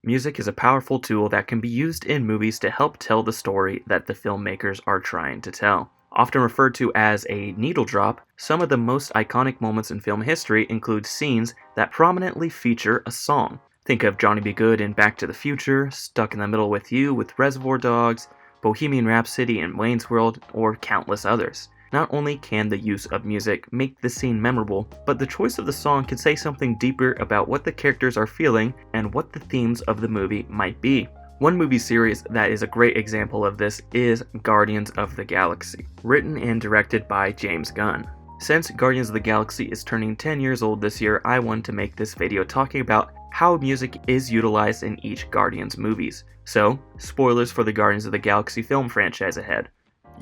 Music is a powerful tool that can be used in movies to help tell the story that the filmmakers are trying to tell. Often referred to as a needle drop, some of the most iconic moments in film history include scenes that prominently feature a song. Think of Johnny B. Goode in Back to the Future, Stuck in the Middle with You with Reservoir Dogs, Bohemian Rhapsody in Wayne's World, or countless others. Not only can the use of music make the scene memorable, but the choice of the song can say something deeper about what the characters are feeling and what the themes of the movie might be. One movie series that is a great example of this is Guardians of the Galaxy, written and directed by James Gunn. Since Guardians of the Galaxy is turning 10 years old this year, I wanted to make this video talking about how music is utilized in each Guardians movies. So, spoilers for the Guardians of the Galaxy film franchise ahead.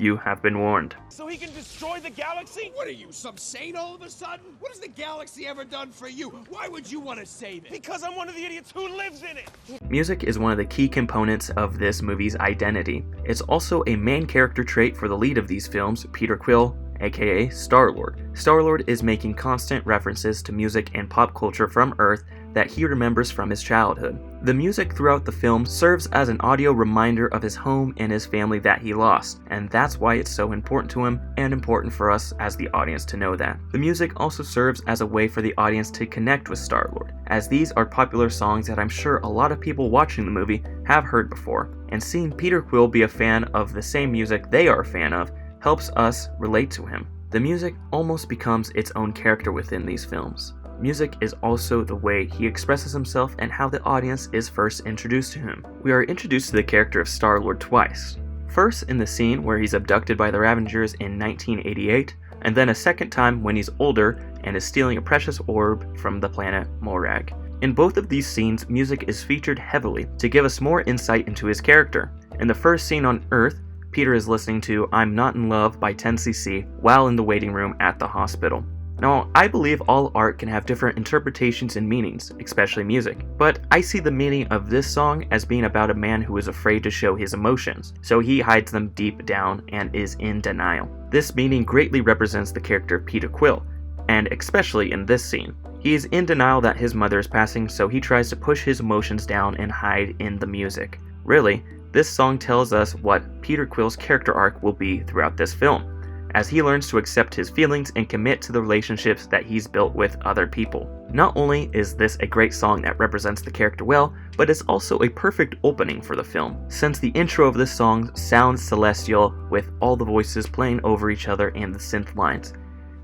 You have been warned. So he can destroy the galaxy? What are you, some saint all of a sudden? What has the galaxy ever done for you? Why would you want to save it? Because I'm one of the idiots who lives in it! Music is one of the key components of this movie's identity. It's also a main character trait for the lead of these films, Peter Quill, aka Star-Lord. Star-Lord is making constant references to music and pop culture from Earth that he remembers from his childhood. The music throughout the film serves as an audio reminder of his home and his family that he lost, and that's why it's so important to him and important for us as the audience to know that. The music also serves as a way for the audience to connect with Star-Lord, as these are popular songs that I'm sure a lot of people watching the movie have heard before, and seeing Peter Quill be a fan of the same music they are a fan of helps us relate to him. The music almost becomes its own character within these films. Music is also the way he expresses himself and how the audience is first introduced to him. We are introduced to the character of Star-Lord twice. First in the scene where he's abducted by the Ravengers in 1988, and then a second time when he's older and is stealing a precious orb from the planet Morag. In both of these scenes, music is featured heavily to give us more insight into his character. In the first scene on Earth, Peter is listening to I'm Not in Love by 10cc while in the waiting room at the hospital. Now, I believe all art can have different interpretations and meanings, especially music, but I see the meaning of this song as being about a man who is afraid to show his emotions, so he hides them deep down and is in denial. This meaning greatly represents the character of Peter Quill, and especially in this scene. He is in denial that his mother is passing, so he tries to push his emotions down and hide in the music. Really, this song tells us what Peter Quill's character arc will be throughout this film, as he learns to accept his feelings and commit to the relationships that he's built with other people. Not only is this a great song that represents the character well, but it's also a perfect opening for the film, since the intro of this song sounds celestial with all the voices playing over each other and the synth lines.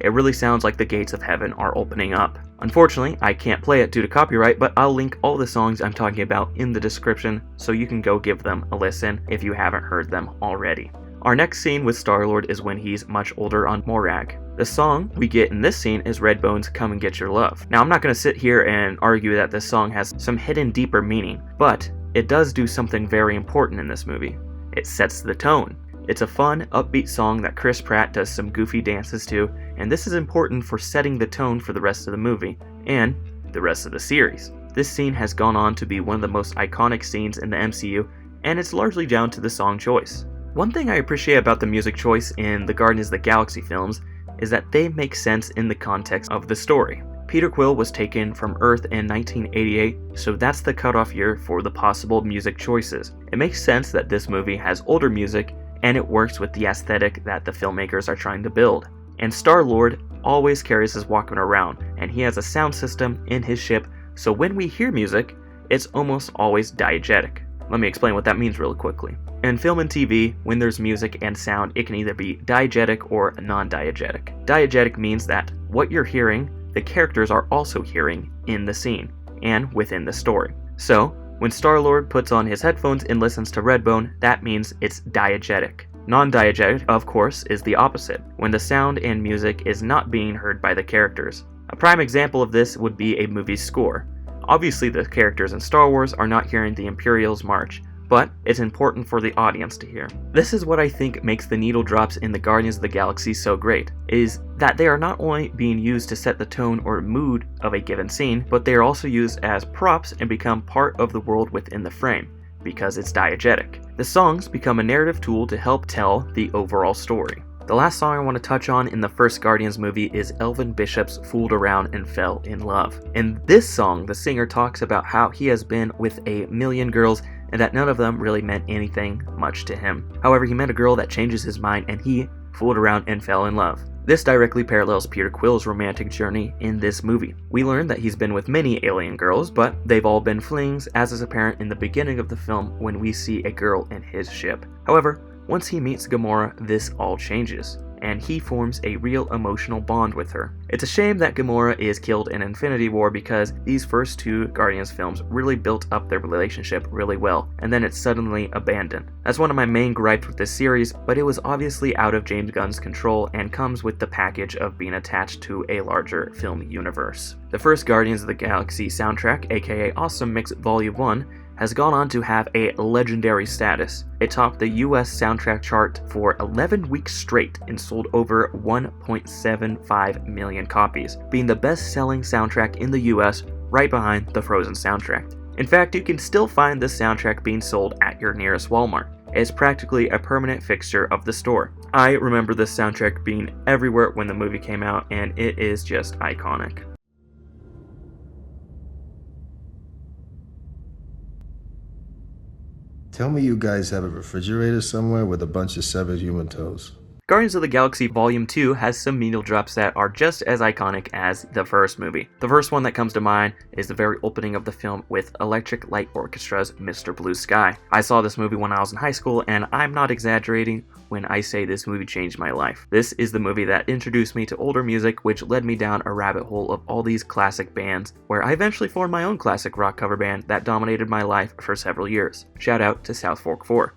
It really sounds like the gates of heaven are opening up. Unfortunately, I can't play it due to copyright, but I'll link all the songs I'm talking about in the description so you can go give them a listen if you haven't heard them already. Our next scene with Star-Lord is when he's much older on Morag. The song we get in this scene is Redbone's Come and Get Your Love. Now, I'm not going to sit here and argue that this song has some hidden deeper meaning, but it does do something very important in this movie. It sets the tone. It's a fun, upbeat song that Chris Pratt does some goofy dances to, and this is important for setting the tone for the rest of the movie, and the rest of the series. This scene has gone on to be one of the most iconic scenes in the MCU, and it's largely down to the song choice. One thing I appreciate about the music choice in the Guardians of the Galaxy films is that they make sense in the context of the story. Peter Quill was taken from Earth in 1988, so that's the cutoff year for the possible music choices. It makes sense that this movie has older music, and it works with the aesthetic that the filmmakers are trying to build. And Star-Lord always carries his Walkman around, and he has a sound system in his ship, so when we hear music, it's almost always diegetic. Let me explain what that means really quickly. In film and TV, when there's music and sound, it can either be diegetic or non-diegetic. Diegetic means that what you're hearing, the characters are also hearing in the scene and within the story. So, when Star-Lord puts on his headphones and listens to Redbone, that means it's diegetic. Non-diegetic, of course, is the opposite, when the sound and music is not being heard by the characters. A prime example of this would be a movie's score. Obviously, the characters in Star Wars are not hearing the Imperial's march, but it's important for the audience to hear. This is what I think makes the needle drops in the Guardians of the Galaxy so great, is that they are not only being used to set the tone or mood of a given scene, but they are also used as props and become part of the world within the frame, because it's diegetic. The songs become a narrative tool to help tell the overall story. The last song I want to touch on in the first Guardians movie is Elvin Bishop's Fooled Around and Fell in Love. In this song, the singer talks about how he has been with a million girls and that none of them really meant anything much to him. However, he met a girl that changes his mind and he fooled around and fell in love. This directly parallels Peter Quill's romantic journey in this movie. We learn that he's been with many alien girls, but they've all been flings, as is apparent in the beginning of the film when we see a girl in his ship. However, once he meets Gamora, this all changes, and he forms a real emotional bond with her. It's a shame that Gamora is killed in Infinity War because these first two Guardians films really built up their relationship really well, and then it's suddenly abandoned. That's one of my main gripes with this series, but it was obviously out of James Gunn's control and comes with the package of being attached to a larger film universe. The first Guardians of the Galaxy soundtrack, aka Awesome Mix Volume 1, has gone on to have a legendary status. It topped the US soundtrack chart for 11 weeks straight and sold over 1.75 million copies, being the best-selling soundtrack in the US, right behind the Frozen soundtrack. In fact, you can still find this soundtrack being sold at your nearest Walmart. It's practically a permanent fixture of the store. I remember this soundtrack being everywhere when the movie came out, and it is just iconic. Tell me you guys have a refrigerator somewhere with a bunch of severed human toes. Guardians of the Galaxy Volume 2 has some needle drops that are just as iconic as the first movie. The first one that comes to mind is the very opening of the film with Electric Light Orchestra's Mr. Blue Sky. I saw this movie when I was in high school, and I'm not exaggerating when I say this movie changed my life. This is the movie that introduced me to older music, which led me down a rabbit hole of all these classic bands, where I eventually formed my own classic rock cover band that dominated my life for several years. Shout out to South Fork 4.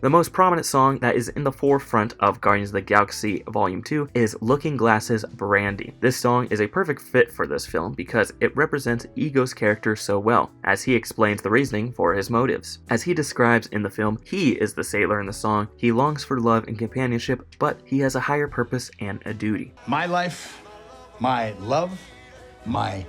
The most prominent song that is in the forefront of Guardians of the Galaxy Volume 2 is Looking Glass's Brandy. This song is a perfect fit for this film because it represents Ego's character so well, as he explains the reasoning for his motives. As he describes in the film, he is the sailor in the song. He longs for love and companionship, but he has a higher purpose and a duty. My life, my love, my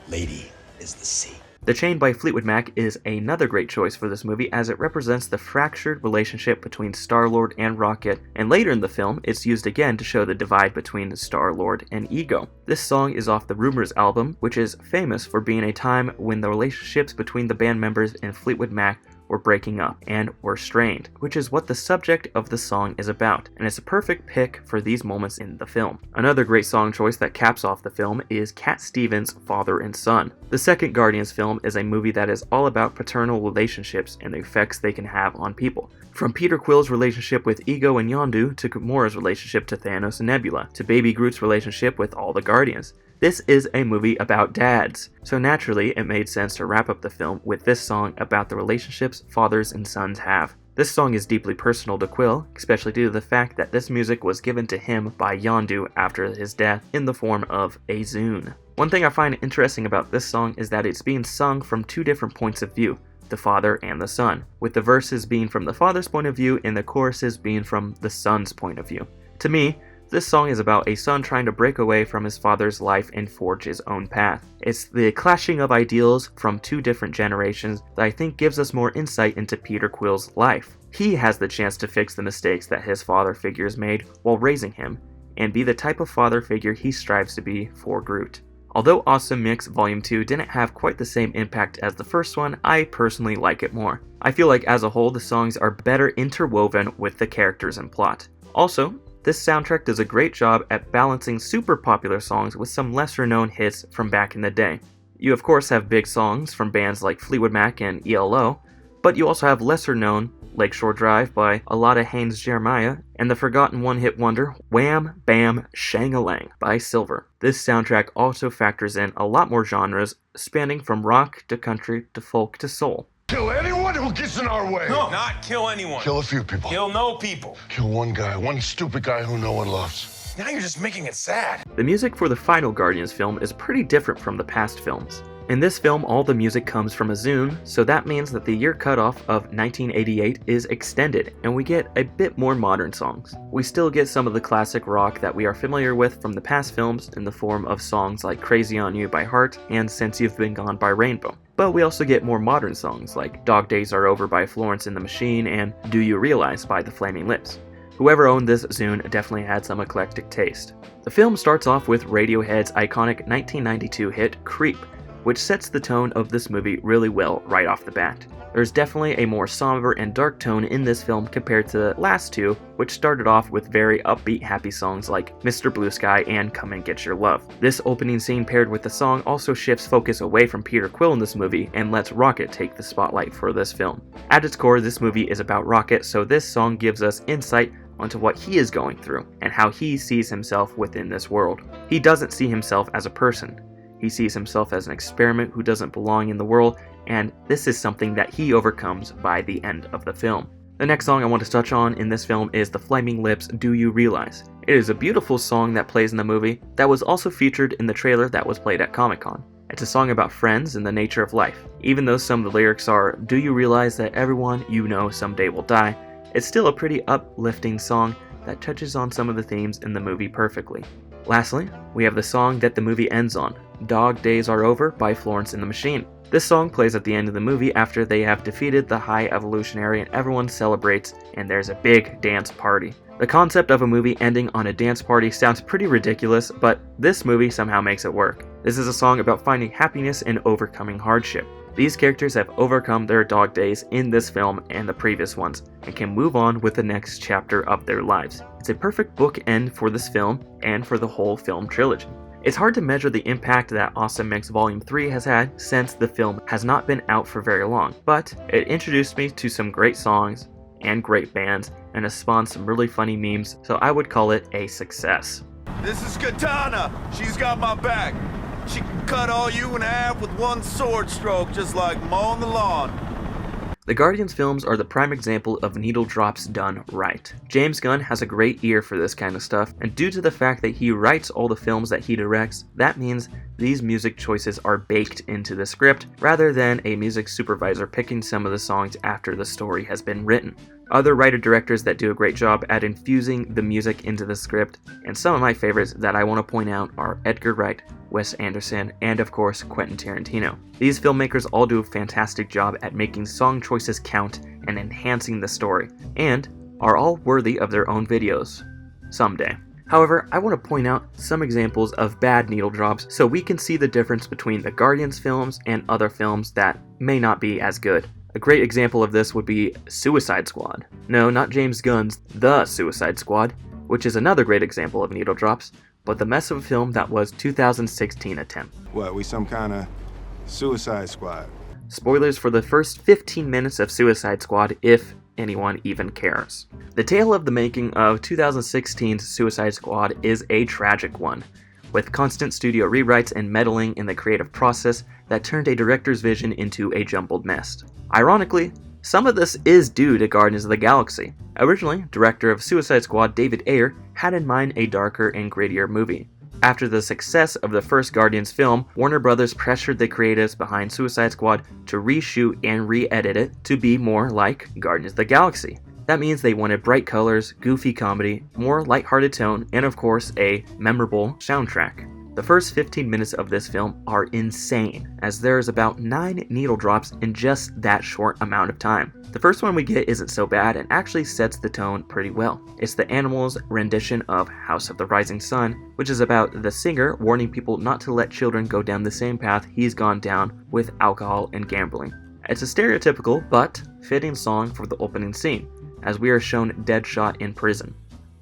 lady is the sea. The Chain by Fleetwood Mac is another great choice for this movie as it represents the fractured relationship between Star-Lord and Rocket, and later in the film it's used again to show the divide between Star-Lord and Ego. This song is off the Rumors album, which is famous for being a time when the relationships between the band members and Fleetwood Mac were breaking up and were strained, which is what the subject of the song is about, and it's a perfect pick for these moments in the film. Another great song choice that caps off the film is Cat Stevens' Father and Son. The second Guardians film is a movie that is all about paternal relationships and the effects they can have on people. From Peter Quill's relationship with Ego and Yondu, to Gamora's relationship to Thanos and Nebula, to Baby Groot's relationship with all the Guardians. This is a movie about dads, so naturally it made sense to wrap up the film with this song about the relationships fathers and sons have. This song is deeply personal to Quill, especially due to the fact that this music was given to him by Yondu after his death in the form of a Zune. One thing I find interesting about this song is that it's being sung from two different points of view, the father and the son, with the verses being from the father's point of view and the choruses being from the son's point of view. To me, this song is about a son trying to break away from his father's life and forge his own path. It's the clashing of ideals from two different generations that I think gives us more insight into Peter Quill's life. He has the chance to fix the mistakes that his father figures made while raising him, and be the type of father figure he strives to be for Groot. Although Awesome Mix Volume 2 didn't have quite the same impact as the first one, I personally like it more. I feel like as a whole the songs are better interwoven with the characters and plot. Also, this soundtrack does a great job at balancing super popular songs with some lesser known hits from back in the day. You of course have big songs from bands like Fleetwood Mac and ELO, but you also have lesser known Lakeshore Drive by Alada Haynes Jeremiah and the forgotten one-hit wonder Wham Bam Shang-a-Lang by Silver. This soundtrack also factors in a lot more genres, spanning from rock to country to folk to soul. Kill anyone who gets in our way. No, not kill anyone. Kill a few people. Kill no people. Kill one guy, one stupid guy who no one loves. Now you're just making it sad. The music for the final Guardians film is pretty different from the past films. In this film, all the music comes from a Zune, so that means that the year cutoff of 1988 is extended, and we get a bit more modern songs. We still get some of the classic rock that we are familiar with from the past films in the form of songs like Crazy on You by Heart and Since You've Been Gone by Rainbow. but we also get more modern songs like Dog Days Are Over by Florence and the Machine and Do You Realize by the Flaming Lips. Whoever owned this Zune definitely had some eclectic taste. The film starts off with Radiohead's iconic 1992 hit Creep, which sets the tone of this movie really well right off the bat. There's definitely a more somber and dark tone in this film compared to the last two, which started off with very upbeat happy songs like Mr. Blue Sky and Come and Get Your Love. This opening scene paired with the song also shifts focus away from Peter Quill in this movie and lets Rocket take the spotlight for this film. At its core, this movie is about Rocket, so this song gives us insight onto what he is going through and how he sees himself within this world. He doesn't see himself as a person. He sees himself as an experiment who doesn't belong in the world, and this is something that he overcomes by the end of the film. The next song I want to touch on in this film is The Flaming Lips' Do You Realize? It is a beautiful song that plays in the movie that was also featured in the trailer that was played at Comic-Con. It's a song about friends and the nature of life. Even though some of the lyrics are, do you realize that everyone you know someday will die, it's still a pretty uplifting song that touches on some of the themes in the movie perfectly. Lastly, we have the song that the movie ends on, Dog Days Are Over by Florence and the Machine. This song plays at the end of the movie after they have defeated the High Evolutionary and everyone celebrates and there's a big dance party. The concept of a movie ending on a dance party sounds pretty ridiculous, but this movie somehow makes it work. This is a song about finding happiness and overcoming hardship. These characters have overcome their dog days in this film and the previous ones, and can move on with the next chapter of their lives. It's a perfect bookend for this film and for the whole film trilogy. It's hard to measure the impact that Awesome Mix Volume 3 has had since the film has not been out for very long, but it introduced me to some great songs and great bands, and has spawned some really funny memes, so I would call it a success. This is Katana. She's got my back. She can cut all you in half with one sword stroke, just like mowing the lawn. The Guardians films are the prime example of needle drops done right. James Gunn has a great ear for this kind of stuff, and due to the fact that he writes all the films that he directs, that means these music choices are baked into the script, rather than a music supervisor picking some of the songs after the story has been written. Other writer-directors that do a great job at infusing the music into the script, and some of my favorites that I want to point out are Edgar Wright, Wes Anderson, and of course Quentin Tarantino. These filmmakers all do a fantastic job at making song choices count and enhancing the story, and are all worthy of their own videos. Someday. However, I want to point out some examples of bad needle drops so we can see the difference between the Guardians films and other films that may not be as good. A great example of this would be Suicide Squad. No, not James Gunn's The Suicide Squad, which is another great example of needle drops, but the mess of a film that was 2016 attempt. What, we some kind of Suicide Squad? Spoilers for the first 15 minutes of Suicide Squad, if anyone even cares. The tale of the making of 2016's Suicide Squad is a tragic one, with constant studio rewrites and meddling in the creative process that turned a director's vision into a jumbled mess. Ironically, some of this is due to Guardians of the Galaxy. Originally, director of Suicide Squad David Ayer had in mind a darker and grittier movie. After the success of the first Guardians film, Warner Brothers pressured the creatives behind Suicide Squad to reshoot and re-edit it to be more like Guardians of the Galaxy. That means they wanted bright colors, goofy comedy, more lighthearted tone, and of course a memorable soundtrack. The first 15 minutes of this film are insane, as there is about 9 needle drops in just that short amount of time. The first one we get isn't so bad and actually sets the tone pretty well. It's the Animals' rendition of House of the Rising Sun, which is about the singer warning people not to let children go down the same path he's gone down with alcohol and gambling. It's a stereotypical but fitting song for the opening scene, as we are shown Deadshot in prison.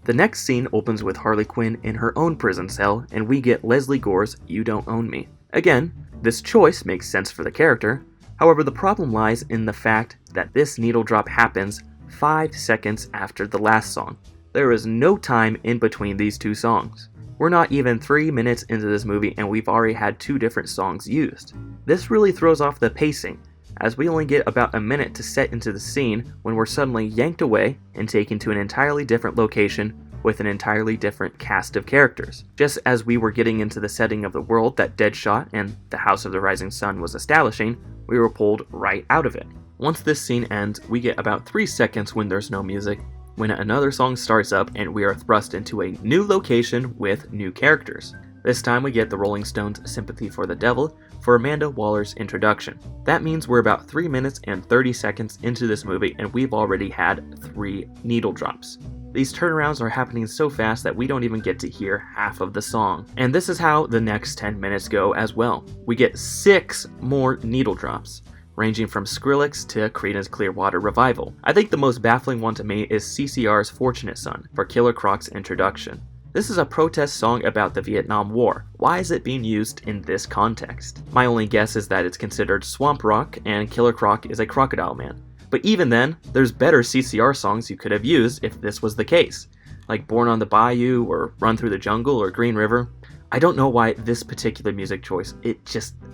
The next scene opens with Harley Quinn in her own prison cell, and we get Leslie Gore's You Don't Own Me. Again, this choice makes sense for the character, however the problem lies in the fact that this needle drop happens 5 seconds after the last song. There is no time in between these two songs. We're not even 3 minutes into this movie and we've already had 2 different songs used. This really throws off the pacing, as we only get about a minute to set into the scene when we're suddenly yanked away and taken to an entirely different location with an entirely different cast of characters. Just as we were getting into the setting of the world that Deadshot and the House of the Rising Sun was establishing, we were pulled right out of it. Once this scene ends, we get about 3 seconds when there's no music, when another song starts up and we are thrust into a new location with new characters. This time we get the Rolling Stones' Sympathy for the Devil for Amanda Waller's introduction. That means we're about 3 minutes and 30 seconds into this movie and we've already had 3 needle drops. These turnarounds are happening so fast that we don't even get to hear half of the song. And this is how the next 10 minutes go as well. We get 6 more needle drops, ranging from Skrillex to Creedence Clearwater Revival. I think the most baffling one to me is CCR's Fortunate Son for Killer Croc's introduction. This is a protest song about the Vietnam War. Why is it being used in this context? My only guess is that it's considered swamp rock and Killer Croc is a crocodile man. But even then, there's better CCR songs you could have used if this was the case, like Born on the Bayou or Run Through the Jungle or Green River. I don't know why this particular music choice, it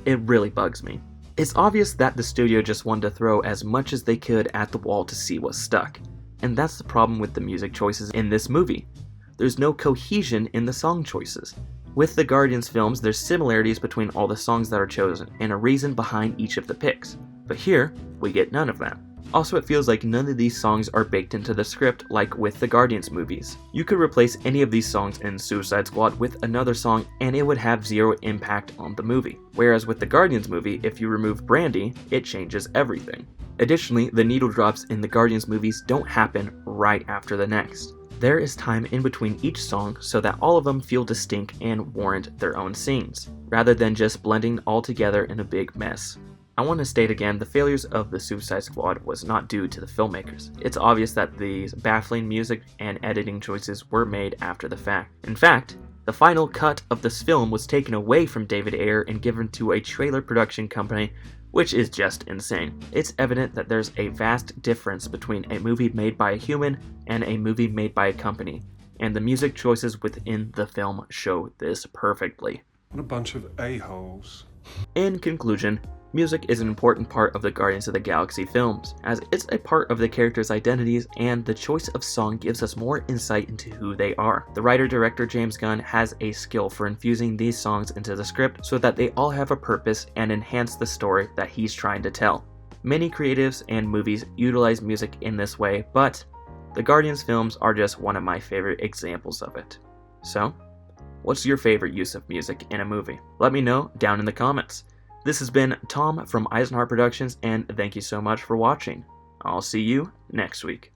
really bugs me. It's obvious that the studio just wanted to throw as much as they could at the wall to see what stuck. And that's the problem with the music choices in this movie. There's no cohesion in the song choices. With the Guardians films, there's similarities between all the songs that are chosen and a reason behind each of the picks. But here, we get none of that. Also, it feels like none of these songs are baked into the script like with the Guardians movies. You could replace any of these songs in Suicide Squad with another song and it would have zero impact on the movie. Whereas with the Guardians movie, if you remove Brandy, it changes everything. Additionally, the needle drops in the Guardians movies don't happen right after the next. There is time in between each song so that all of them feel distinct and warrant their own scenes, rather than just blending all together in a big mess. I want to state again, the failures of the Suicide Squad was not due to the filmmakers. It's obvious that these baffling music and editing choices were made after the fact. In fact, the final cut of this film was taken away from David Ayer and given to a trailer production company, which is just insane. It's evident that there's a vast difference between a movie made by a human and a movie made by a company, and the music choices within the film show this perfectly. What a bunch of a-holes. In conclusion, music is an important part of the Guardians of the Galaxy films, as it's a part of the characters' identities and the choice of song gives us more insight into who they are. The writer-director James Gunn has a skill for infusing these songs into the script so that they all have a purpose and enhance the story that he's trying to tell. Many creatives and movies utilize music in this way, but the Guardians films are just one of my favorite examples of it. So, what's your favorite use of music in a movie? Let me know down in the comments. This has been Tom from Eisenhart Productions, and thank you so much for watching. I'll see you next week.